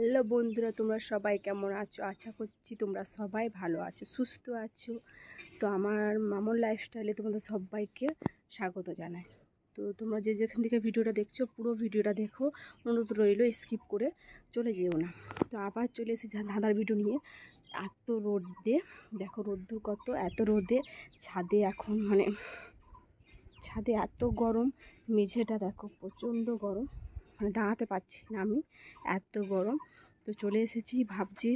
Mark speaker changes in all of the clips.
Speaker 1: Hello বন্ধুরা, তোমরা সবাই কেমন আছো? আশা করছি তোমরা সবাই ভালো আছো, সুস্থ আছো। তো আমার মামুর লাইফস্টাইলে তোমাদের সবাইকে স্বাগত জানাই। তো তোমরা যে যেখান থেকে ভিডিওটা দেখছো পুরো ভিডিওটা দেখো, অনুরোধ রইল স্কিপ করে চলে যেও না। তো আবার চলে এসেছি ধাঁধার ভিডিও নিয়ে। এত রোদে দেখো, রোদ্দুর কত, এত রোদে ছাদে এখন ছাদে এত গরম, মেঝেটা দেখো প্রচণ্ড গরম, দাঁড়াতে পারছি না আমি, এত গরম। তো চলে এসেছি, ভাবছি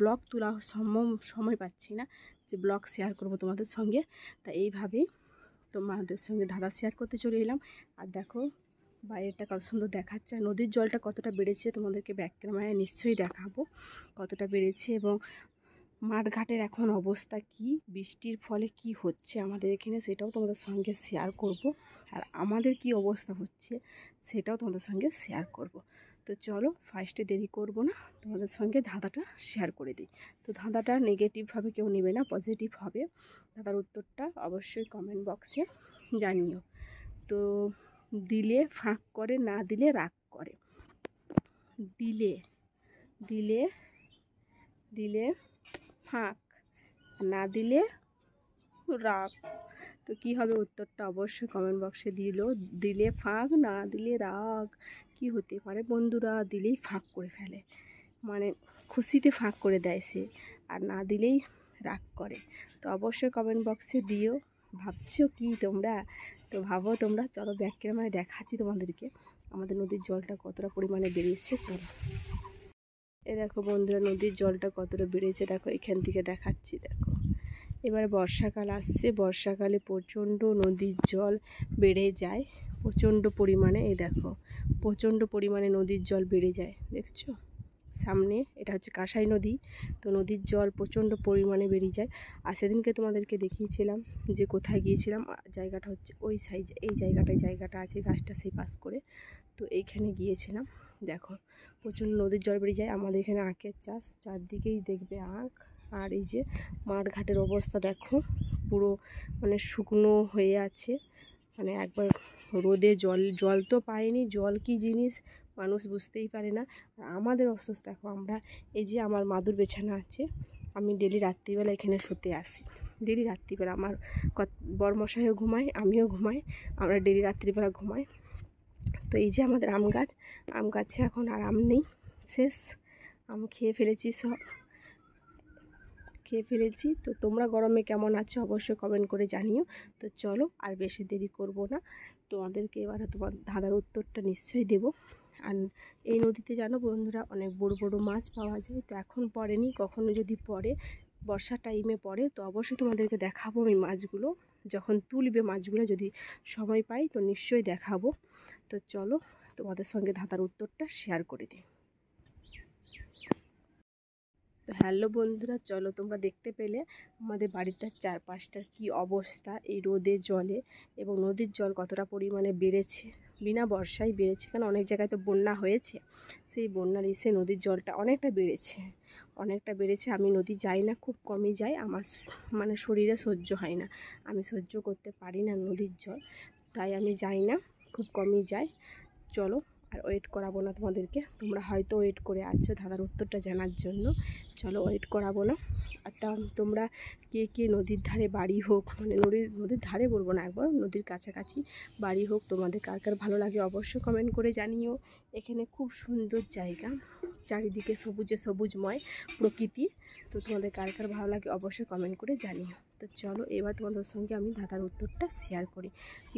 Speaker 1: ব্লগ তোলা সময় পাচ্ছি না যে ব্লগ শেয়ার করব তোমাদের সঙ্গে। তা এইভাবেই তোমাদের সঙ্গে ধাঁধা শেয়ার করতে চলে এলাম। আর দেখো বাইরেটা কত সুন্দর দেখাচ্ছে, নদীর জলটা কতটা বেড়েছে তোমাদেরকে ব্যাক ক্যামেরায় নিশ্চয়ই দেখাবো কতটা বেড়েছে, এবং মাঠঘাটের এখন অবস্থা কি, বৃষ্টির ফলে কি হচ্ছে আমাদের এখানে সেটাও তোমাদের সঙ্গে শেয়ার করব। আর আমাদের কি অবস্থা হচ্ছে সেটাও তোমাদের সঙ্গে শেয়ার করব। তো চলো, ফার্স্টে দেরি করব না, তোমাদের সঙ্গে ধাঁধাটা শেয়ার করে দিই। তো ধাঁধাটা নেগেটিভভাবে কেউ নেবে না, পজিটিভ হবে। ধাঁধার উত্তরটা অবশ্যই কমেন্ট বক্সে জানিও। তো দিলে ফাঁক করে, না দিলে রাগ করে। দিলে দিলে দিলে ফাঁক, না দিলে রাগ। তো কী হবে উত্তরটা অবশ্যই কমেন্ট বক্সে দিলে ফাঁক, না দিলে রাগ। কি হতে পারে বন্ধুরা? দিলেই ফাঁক করে ফেলে, খুশিতে ফাঁক করে দেয় সে, আর না দিলেই রাগ করে। তো অবশ্যই কমেন্ট বক্সে দিও। ভাবছো কি তোমরা? তো ভাবো তোমরা। চলো ব্যাক ক্যামেরায় দেখাচ্ছি তোমাদেরকে আমাদের নদীর জলটা কতটা পরিমাণে বেরিয়েছে। চলো, এ দেখো বন্ধুরা, নদীর জলটা কতটা বেড়েছে দেখো, এখান থেকে দেখাচ্ছি। দেখো এবার বর্ষাকাল আসছে, বর্ষাকালে প্রচণ্ড নদীর জল বেড়ে যায় প্রচণ্ড পরিমাণে। এই দেখো প্রচণ্ড পরিমাণে নদীর জল বেড়ে যায়, দেখছো সামনে, এটা হচ্ছে কাঁসাই নদী। তো নদীর জল প্রচণ্ড পরিমাণে বেড়ে যায়। আর সেদিনকে তোমাদেরকে দেখিয়েছিলাম যে কোথায় গিয়েছিলাম, জায়গাটা হচ্ছে ওই সাইড, এই জায়গাটা আছে গাছটা সেই পাশ করে। তো এইখানে গিয়েছিলাম। দেখো প্রচণ্ড নদীর জল বেড়ে যায়। আমাদের এখানে আখের চাষ, চারদিকেই দেখবে আখ। আর এই যে মাঠঘাটের অবস্থা দেখো, পুরো শুকনো হয়ে আছে, একবার রোদে জল তো পায়নি, জল কি জিনিস মানুষ বুঝতেই পারে না। আর আমাদের অবস্থা দেখো, আমরা এই যে আমার মাদুর বেছানা আছে, আমি ডেলি রাত্রিবেলা এখানে শুতে আসি। ডেলি রাত্রিবেলা আমার বরমশাইও ঘুমায়, আমিও ঘুমাই, আমরা ডেলি রাত্রিবেলা ঘুমাই। তো এই যে আমাদের আম গাছে এখন আর আম নেই, শেষ, আম খেয়ে ফেলেছি। তো তোমরা গরমে কেমন আছো অবশ্যই কমেন্ট করে জানিও। তো চলো আর বেশি দেরি করব না, তোমাদেরকে এবারে তোমার ধাঁধার উত্তরটা নিশ্চয়ই দেব। আর এই নদীতে জানো বন্ধুরা, অনেক বড় বড় মাছ পাওয়া যায়। তো এখন পড়েনি, কখনো যদি পড়ে, বর্ষার টাইমে পড়ে, তো অবশ্যই তোমাদেরকে দেখাবো আমি মাছগুলো, যখন তুলবে মাছগুলো, যদি সময় পাই তো নিশ্চয়ই দেখাবো। তো চলো তোমাদের সঙ্গে ধাঁধার উত্তরটা শেয়ার করে দিই। তো হ্যালো বন্ধুরা, চলো তোমরা দেখতে পেলে আমাদের বাড়িটার চারপাশটার কি অবস্থা এই রোদে জলে, এবং নদীর জল কতটা পরিমাণে বেড়েছে। বিনা বর্ষায় বেড়েছে, কারণ অনেক জায়গায় তো বন্যা হয়েছে, সেই বন্যার এসে নদীর জলটা অনেকটা বেড়েছে। আমি নদী যাই না, খুব কমই যাই, আমার শরীরে সহ্য হয় না, আমি সহ্য করতে পারি না নদীর জল, তাই আমি যাই না, খুব কমই যাই। চলো আর ওয়েট করাবো না তোমাদেরকে, তোমরা হয়তো ওয়েট করে আছো ধাঁধার উত্তরটা জানার জন্য। চলো ওয়েট করাবো না। আর তোমরা কে নদীর ধারে বাড়ি হোক, নদীর ধারে বলবো না, একবার নদীর কাছাকাছি বাড়ি হোক, তোমাদের কার ভালো লাগে অবশ্যই কমেন্ট করে জানিও। এখানে খুব সুন্দর জায়গা, চারিদিকে সবুজময় প্রকৃতি। তো তোমাদের কার ভালো লাগে অবশ্যই কমেন্ট করে জানিও। তো চলো এবার তোমাদের সঙ্গে আমি ধাঁধার উত্তরটা শেয়ার করি।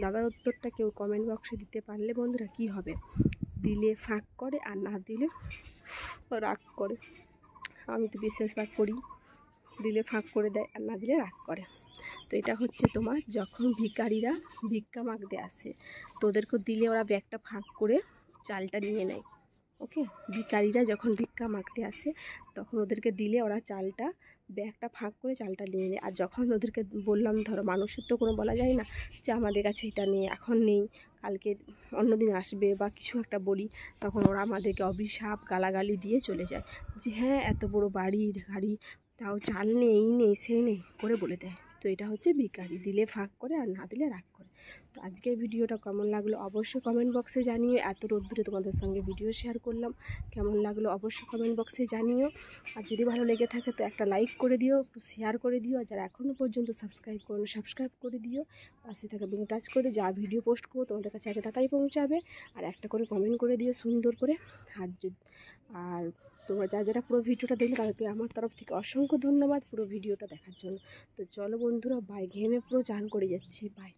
Speaker 1: ধাঁধার উত্তরটা কেউ কমেন্ট বক্সে দিতে পারলে বন্ধুরা কি হবে, দিলে ফাঁক করে, আর না দিলে রাগ করে। আমি তো বিশ্বাস করি, দিলে ফাঁক করে দেয়, আর না দিলে রাগ করে। তো এটা হচ্ছে তোমার, যখন ভিখারিরা ভিক্ষা মাগতে আসে, তো ওদেরকে দিলে ওরা ব্যাগটা ফাঁক করে চালটা নিয়ে নেয়। ওকে, ভিখারিরা যখন ভিক্ষা মাগতে আসে তখন ওদেরকে দিলে ওরা ব্যাগটা ফাঁক করে চালটা নিয়ে নেয়। আর যখন ওদেরকে বললাম, ধরো মানুষের তো কোনো বলা যায় না যে আমাদের কাছে এটা নেই, এখন নেই, কালকে অন্যদিন আসবে, বা কিছু একটা বলি, তখন ওরা আমাদেরকে অভিশাপ গালাগালি দিয়ে চলে যায় যে হ্যাঁ এত বড় বাড়ি গাড়ি, তাও চাল নেই, এই নেই সেই নেই করে বলে দেয়। তো এটা হচ্ছে ভিখারি, দিলে ফাঁক করে আর না দিলে রাগ করে। তো আজকের ভিডিওটা কেমন লাগলো অবশ্যই কমেন্ট বক্সে জানিও। এত রোদ্দুরে তোমাদের সঙ্গে ভিডিও শেয়ার করলাম, কেমন লাগলো অবশ্যই কমেন্ট বক্সে জানিও। আর যদি ভালো লেগে থাকে তো একটা লাইক করে দিও, একটু শেয়ার করে দিও। আর যারা এখনও পর্যন্ত সাবস্ক্রাইব করো সাবস্ক্রাইব করে দিও, পাশে থাকা বেল টাচ করে যা ভিডিও পোস্ট করবো তোমাদের কাছে আগে তাড়াতাড়ি পৌঁছাবে। আর একটা করে কমেন্ট করে দিও সুন্দর করে। আর তোমরা যারা পুরো ভিডিওটা দেখলে তাদেরকে আমার তরফ থেকে অসংখ্য ধন্যবাদ পুরো ভিডিওটা দেখার জন্য। তো চলো বন্ধুরা, বাই, ঘেমে পুরো চান করে যাচ্ছি, বাই।